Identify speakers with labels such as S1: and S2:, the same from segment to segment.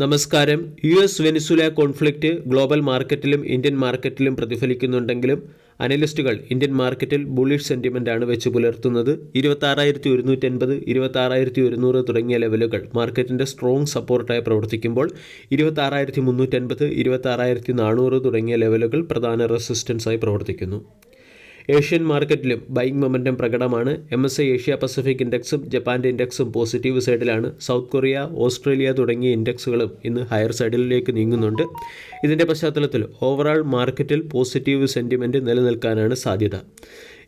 S1: നമസ്കാരം. US-വെനിസുല conflict global മാർക്കറ്റിലും Indian മാർക്കറ്റിലും പ്രതിഫലിക്കുന്നുണ്ടെങ്കിലും അനലിസ്റ്റുകൾ Indian മാർക്കറ്റിൽ bullish സെന്റിമെന്റാണ് വെച്ച് പുലർത്തുന്നത്. 26,150, 26,100 തുടങ്ങിയ ലെവലുകൾ മാർക്കറ്റിന്റെ സ്ട്രോങ് സപ്പോർട്ടായി പ്രവർത്തിക്കുമ്പോൾ 26,350, 26,400 തുടങ്ങിയ ലെവലുകൾ പ്രധാന റെസിസ്റ്റൻസായി പ്രവർത്തിക്കുന്നു. ഏഷ്യൻ മാർക്കറ്റിലും ബൈയിങ് മൊമെൻറ്റം പ്രകടമാണ്. MSCI ഏഷ്യ പസഫിക് ഇൻഡെക്സും ജപ്പാൻ്റെ ഇൻഡെക്സും പോസിറ്റീവ് സൈഡിലാണ്. സൗത്ത് കൊറിയ, ഓസ്ട്രേലിയ തുടങ്ങിയ ഇൻഡെക്സുകളും ഇന്ന് ഹയർ സൈഡിലേക്ക് നീങ്ങുന്നുണ്ട്. ഇതിൻ്റെ പശ്ചാത്തലത്തിൽ ഓവറാൾ മാർക്കറ്റിൽ പോസിറ്റീവ് സെൻറ്റിമെൻറ്റ് നിലനിൽക്കാനാണ് സാധ്യത.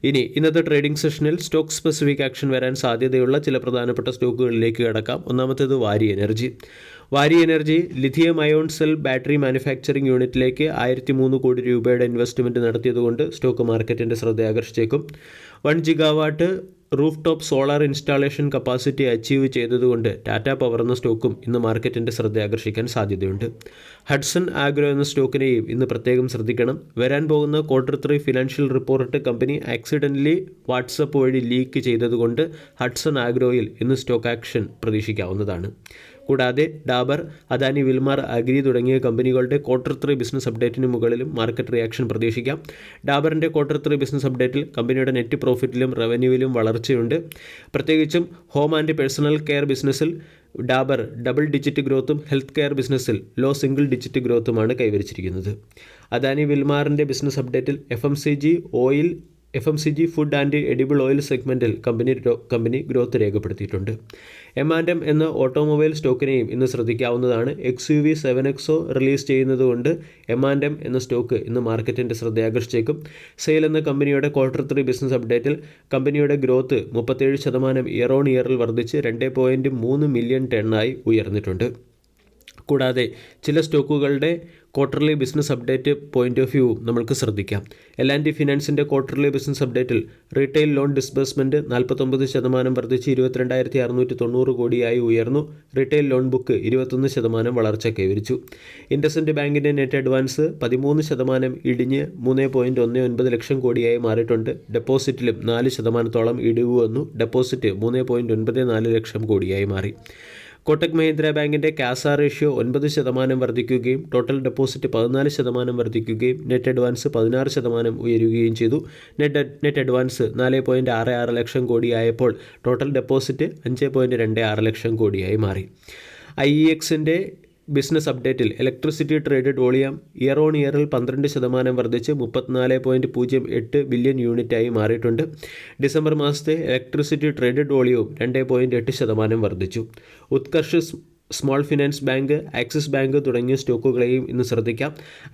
S1: ഇനി ഇന്നത്തെ ട്രേഡിംഗ് സെഷനിൽ സ്റ്റോക്ക് സ്പെസിഫിക് ആക്ഷൻ വരാൻ സാധ്യതയുള്ള ചില പ്രധാനപ്പെട്ട സ്റ്റോക്കുകളിലേക്ക് കടക്കാം. ഒന്നാമത്തേത് വാരി എനർജി. വാരി energy lithium ion cell battery manufacturing യൂണിറ്റിലേക്ക് 1,003 കോടി രൂപയുടെ ഇൻവെസ്റ്റ്മെൻറ്റ് നടത്തിയതുകൊണ്ട് സ്റ്റോക്ക് മാർക്കറ്റിൻ്റെ ശ്രദ്ധ ആകർഷിച്ചേക്കും. 1 gigawatt roof top solar installation capacity achieve ചെയ്തതുകൊണ്ട് ടാറ്റ പവർ എന്ന സ്റ്റോക്കും ഇന്ന് മാർക്കറ്റിൻ്റെ ശ്രദ്ധ ആകർഷിക്കാൻ സാധ്യതയുണ്ട്. ഹഡ്സൺ ആഗ്രോ എന്ന സ്റ്റോക്കിനെയും ഇന്ന് പ്രത്യേകം ശ്രദ്ധിക്കണം. വരാൻ പോകുന്ന Q3 financial report company accidentally WhatsApp വഴി ലീക്ക് ചെയ്തതുകൊണ്ട് ഹഡ്സൺ ആഗ്രോയിൽ ഇന്ന് സ്റ്റോക്ക് ആക്ഷൻ പ്രതീക്ഷിക്കാവുന്നതാണ്. കൂടാതെ ഡാബർ, അദാനി വിൽമാർ അഗ്രി തുടങ്ങിയ കമ്പനികളുടെ Q3 ബിസിനസ് അപ്ഡേറ്റിന് മുകളിലും മാർക്കറ്റ് റിയാക്ഷൻ പ്രതീക്ഷിക്കാം. ഡാബറിൻ്റെ Q3 ബിസിനസ് അപ്ഡേറ്റിൽ കമ്പനിയുടെ നെറ്റ് പ്രോഫിറ്റിലും റവന്യൂവിലും വളർച്ചയുണ്ട്. പ്രത്യേകിച്ചും ഹോം ആൻഡ് പേഴ്സണൽ കെയർ ബിസിനസ്സിൽ ഡാബർ ഡബിൾ ഡിജിറ്റ് ഗ്രോത്തും ഹെൽത്ത് കെയർ ബിസിനസ്സിൽ ലോ സിംഗിൾ ഡിജിറ്റ് ഗ്രോത്തുമാണ് കൈവരിച്ചിരിക്കുന്നത്. അദാനി വിൽമാറിൻ്റെ ബിസിനസ് അപ്ഡേറ്റിൽ FMCG food and edible oil സെഗ്മെൻറ്റിൽ കമ്പനി ഗ്രോത്ത് രേഖപ്പെടുത്തിയിട്ടുണ്ട്. M&M എന്ന ഓട്ടോമൊബൈൽ സ്റ്റോക്കിനെയും ഇന്ന് ശ്രദ്ധിക്കാവുന്നതാണ്. XUV 7XO റിലീസ് ചെയ്യുന്നതുകൊണ്ട് M&M എന്ന സ്റ്റോക്ക് ഇന്ന് മാർക്കറ്റിൻ്റെ ശ്രദ്ധ ആകർഷിച്ചേക്കും. സെയിൽ എന്ന കമ്പനിയുടെ Q3 ബിസിനസ് അപ്ഡേറ്റിൽ കമ്പനിയുടെ ഗ്രോത്ത് 37% ഇയർ ഓൺ ഇയറിൽ വർദ്ധിച്ച് 2.3 മില്യൺ ടണ്ണായി ഉയർന്നിട്ടുണ്ട്. കൂടാതെ ചില സ്റ്റോക്കുകളുടെ quarterly business update point of view നമ്മൾക്ക് ശ്രദ്ധിക്കാം. L&T ഫിനാൻസിൻ്റെ ക്വാർട്ടർലി ബിസിനസ് അപ്ഡേറ്റിൽ റീറ്റെയിൽ ലോൺ ഡിസ്ബേഴ്സ്മെൻറ്റ് 49% വർദ്ധിച്ച് 22,690 കോടിയായി ഉയർന്നു. റീറ്റെയിൽ ലോൺ ബുക്ക് 21% വളർച്ച കൈവരിച്ചു. ഇൻഡസ്ഇൻഡ് ബാങ്കിൻ്റെ നെറ്റ് അഡ്വാൻസ് 13% ഇടിഞ്ഞ് 3.19 ലക്ഷം കോടിയായി മാറിയിട്ടുണ്ട്. ഡെപ്പോസിറ്റിലും 4% ഇടിവ് വന്നു. ഡെപ്പോസിറ്റ് 3.94 ലക്ഷം കോടിയായി മാറി. കോട്ടക് മഹീന്ദ്ര ബാങ്കിൻ്റെ കാസ റേഷ്യോ 9% വർദ്ധിക്കുകയും ടോട്ടൽ ഡെപ്പോസിറ്റ് 14% വർദ്ധിക്കുകയും നെറ്റ് അഡ്വാൻസ് 16% ഉയരുകയും ചെയ്തു. നെറ്റ് അഡ്വാൻസ് 4.66 ലക്ഷം കോടിയായപ്പോൾ ടോട്ടൽ ഡെപ്പോസിറ്റ് 5.26 ലക്ഷം കോടിയായി മാറി. IEXൻ്റെ ബിസിനസ് അപ്ഡേറ്റിൽ electricity traded volume year on ഇയറിൽ 12% വർദ്ധിച്ച് 34.08 ബില്യൺ യൂണിറ്റായി മാറിയിട്ടുണ്ട്. ഡിസംബർ മാസത്തെ ഇലക്ട്രിസിറ്റി ട്രേഡഡ് വോളിയവും 2.8% വർദ്ധിച്ചു. Utkarsh small finance bank, axis bank തുടങ്ങിയ സ്റ്റോക്കുകളെയും ഇന്ന് ശ്രദ്ധിക്കാം.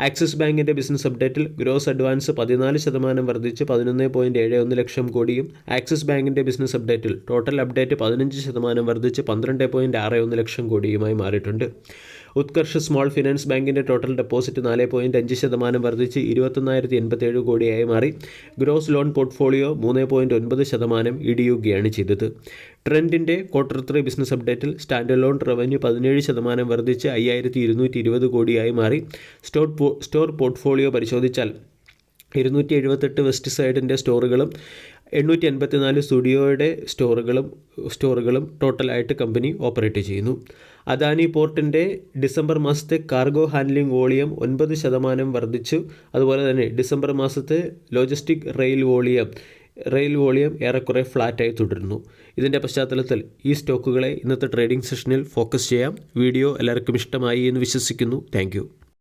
S1: ആക്സിസ് ബാങ്കിൻ്റെ ബിസിനസ് അപ്ഡേറ്റിൽ ഗ്രോസ് അഡ്വാൻസ് 14% വർദ്ധിച്ച് 11.71 ലക്ഷം കോടിയും ആക്സിസ് ബാങ്കിൻ്റെ ബിസിനസ് അപ്ഡേറ്റിൽ ടോട്ടൽ അപ്ഡേറ്റ് 15% വർദ്ധിച്ച് 12.61 ലക്ഷം കോടിയുമായി മാറിയിട്ടുണ്ട്. ഉത്കർഷ് സ്മോൾ ഫിനാൻസ് ബാങ്കിൻ്റെ ടോട്ടൽ ഡെപ്പോസിറ്റ് 4.5% വർദ്ധിച്ച് 21,087 കോടിയായി മാറി. ഗ്രോസ് ലോൺ പോർട്ട്ഫോളിയോ 3.9% ഇടിയുകയാണ് ചെയ്തത്. ട്രെൻഡിൻ്റെ Q3 ബിസിനസ് അപ്ഡേറ്റിൽ സ്റ്റാൻഡ് ലോൺ റവന്യൂ 17% വർദ്ധിച്ച് 5,220 കോടിയായി മാറി. സ്റ്റോർ പോർട്ട്ഫോളിയോ പരിശോധിച്ചാൽ 278 വെസ്റ്റ് സൈഡിൻ്റെ സ്റ്റോറുകളും 884 സ്റ്റുഡിയോയുടെ സ്റ്റോറുകളും ടോട്ടലായിട്ട് കമ്പനി ഓപ്പറേറ്റ് ചെയ്യുന്നു. അദാനി പോർട്ടിൻ്റെ ഡിസംബർ മാസത്തെ കാർഗോ ഹാൻഡ്ലിംഗ് വോളിയം 9% വർദ്ധിച്ചു. അതുപോലെ തന്നെ ഡിസംബർ മാസത്തെ ലോജിസ്റ്റിക് റെയിൽ വോളിയം ഏറെക്കുറെ ഫ്ലാറ്റായി തുടരുന്നു. ഇതിൻ്റെ പശ്ചാത്തലത്തിൽ ഈ സ്റ്റോക്കുകളെ ഇന്നത്തെ ട്രേഡിംഗ് സെഷനിൽ ഫോക്കസ് ചെയ്യാം. വീഡിയോ എല്ലാവർക്കും ഇഷ്ടമായി എന്ന് വിശ്വസിക്കുന്നു. താങ്ക്